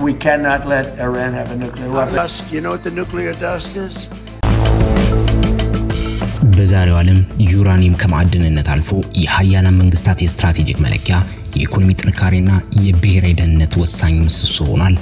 We cannot let Iran have a nuclear weapon. Dust, you know what the nuclear dust is? በዛሬው ዓለም ዩራኒየም ከማዕድንነት አልፎ የሀያላን መንግስታት የስትራቴጂክ መለኪያ የኢኮኖሚ ጥንካሬና የብሔራዊ ደህንነት ወሳኝ ምሰሶ ሆኗል።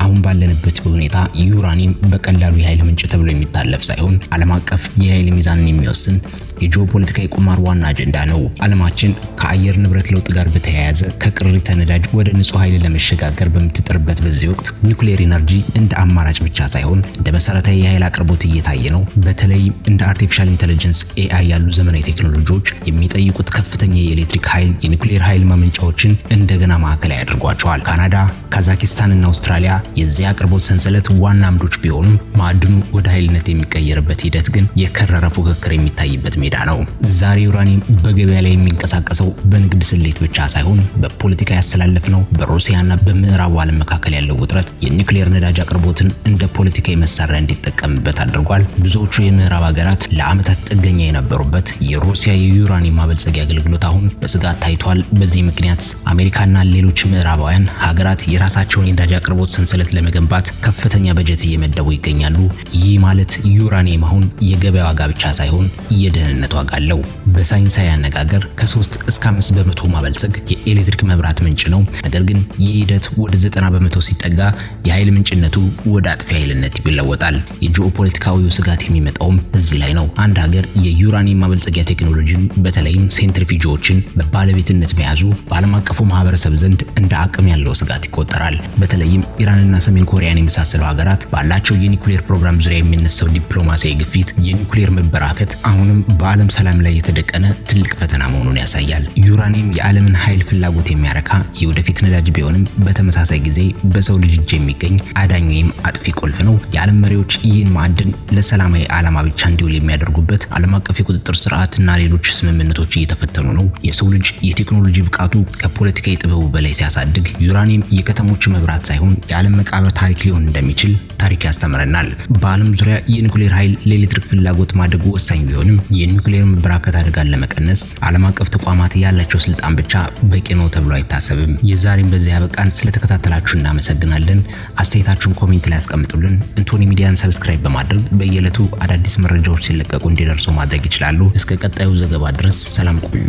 አሁን ባለንበት ሁኔታ ዩራኒየም በቀላሉ የኃይል ምንጭ ተብሎ የሚታለፍ ሳይሆን ዓለም አቀፍ የኃይል ሚዛንን የሚወስን የጂኦፖለቲካዊ ቁማር ዋና አጀንዳ ነው። ዓለማችን ከአየር ንብረት ለውጥ ጋር በተያያዘ ከቅሪተ ነዳጅ ወደ ንጹህ ኃይል ለመሸጋገር በምትጥርበት በዚህ ወቅት ኒውክሌር ኢነርጂ እንደ አማራጭ ብቻ ሳይሆን እንደ መሰረታዊ የኃይል አቅርቦት እየታየ ነው። በተለይ እንደ አርቲፊሻል ኢንተለጀንስ AI ያሉ ዘመናዊ ቴክኖሎጂዎች የሚጠይቁት ከፍተኛ የኤሌክትሪክ ኃይል የኒውክሌር ኃይል ማመንጫዎችን እንደገና ማዕከላዊ አድርጓቸዋል። ካናዳ፣ ካዛኪስታን እና አውስትራሊያ የዚህ አቅርቦት ሰንሰለት ዋና አምዶች ቢሆኑም ማዕድኑ ወደ ኃይልነት የሚቀየርበት ሂደት ግን የከረረ ፉክክር የሚታይበት ሜዳ ነው። ዛሬ ዩራኒየም በገበያ ላይ የሚንቀሳቀሰው በንግድ ስሌት ብቻ ሳይሆን በፖለቲካ ያስተላለፍ ነው። በሩሲያና በምዕራቡ ዓለም መካከል ያለው ውጥረት የኒውክሌር ነዳጅ አቅርቦትን እንደ ፖለቲካዊ መሳሪያ እንዲጠቀምበት አድርጓል። ብዙዎቹ የምዕራብ ሀገራት ለዓመታት ጥገኛ የነበሩበት የሩሲያ የዩራኒየም ማበልጸጊያ አገልግሎት አሁን በስጋት ታይቷል። በዚህ ምክንያት አሜሪካና ሌሎች ምዕራባውያን ሀገራት የራሳቸውን የነዳጅ አቅርቦት ሰንሰለት ለመገንባት ከፍተኛ በጀት እየመደቡ ይገኛሉ። ይህ ማለት ዩራኒየም አሁን የገበያ ዋጋ ብቻ ሳይሆን የደህንነት ዋጋ አለው። በሳይንሳዊ አነጋገር ከ3 እስከ 5 በመቶ ማበልጸግ የኤሌክትሪክ መብራት ምንጭ ነው። ነገር ግን ይህ ሂደት ወደ 90 በመቶ ሲጠጋ የኃይል ምንጭነቱ ወደ አጥፊ ኃይልነት ይለወጣል። የጂኦፖለቲካዊው ስጋት የሚመጣውም እዚህ ላይ ነው። አንድ ሀገር የዩራኒየም ማበልጸጊያ ቴክኖሎጂን በተለይም ሴንትሪፊውጆችን በባለቤትነት መያዙ በዓለም አቀፉ ማህበረሰብ ዘንድ እንደ አቅም ያለው ስጋት ይቆጠራል። በተለይም ኢራንና ሰሜን ኮሪያን የመሳሰሉ ሀገራት ባላቸው የኒውክሌር ፕሮግራም ዙሪያ የሚነሳው ዲፕሎማሲያዊ ግፊት የኒውክሌር መበራከት አሁንም በዓለም ሰላም ላይ የተደቀነ ትልቅ ፈተና መሆኑን ያሳያል። ዩራኒየም የዓለምን ኃይል ፍላጎት የሚያረካ የወደፊት ነዳጅ ቢሆንም በተመሳሳይ ጊዜ በሰው ልጅ እጅ የሚገኝ አዳኝ ወይም አጥፊ ቁልፍ ነው። የዓለም መሪዎች ይህን ማዕድን ለሰላማዊ ዓላማ ብቻ እንዲውል የሚያደርጉበት ዓለም አቀፍ የቁጥጥር ስርዓትና ሌሎች ስምምነቶች እየተፈተኑ ነው። የሰው ልጅ የቴክኖሎጂ ብቃቱ ከፖለቲካዊ ጥበቡ በላይ ሲያሳድግ ዩራኒየም የከተሞች መብራት ሳይሆን የዓለም መቃብር ታሪክ ሊሆን እንደሚችል ታሪክ ያስተምረናል። በዓለም ዙሪያ የኒውክሌር ኃይል ለኤሌክትሪክ ፍላጎት ማደጉ ወሳኝ ቢሆንም የኒውክሌር መበራከት አደጋን ለመቀነስ ዓለም አቀፍ ተቋማት ያላቸው ስልጣን ብቻ በቂ ነው ተብሎ አይታሰብም። የዛሬን በዚህ ያበቃን። ስለተከታተላችሁ እናመሰግናለን። አስተያየታችሁን ኮሜንት ላይ አስቀምጡልን። እንቶኒ ሚዲያን ሰብስክራይብ በማድረግ በየዕለቱ አዳዲስ መረጃዎች ሲለቀቁ እንዲደርሱ ማድረግ ይችላሉ። እስከ ቀጣዩ ዘገባ ድረስ ሰላም ቆዩ።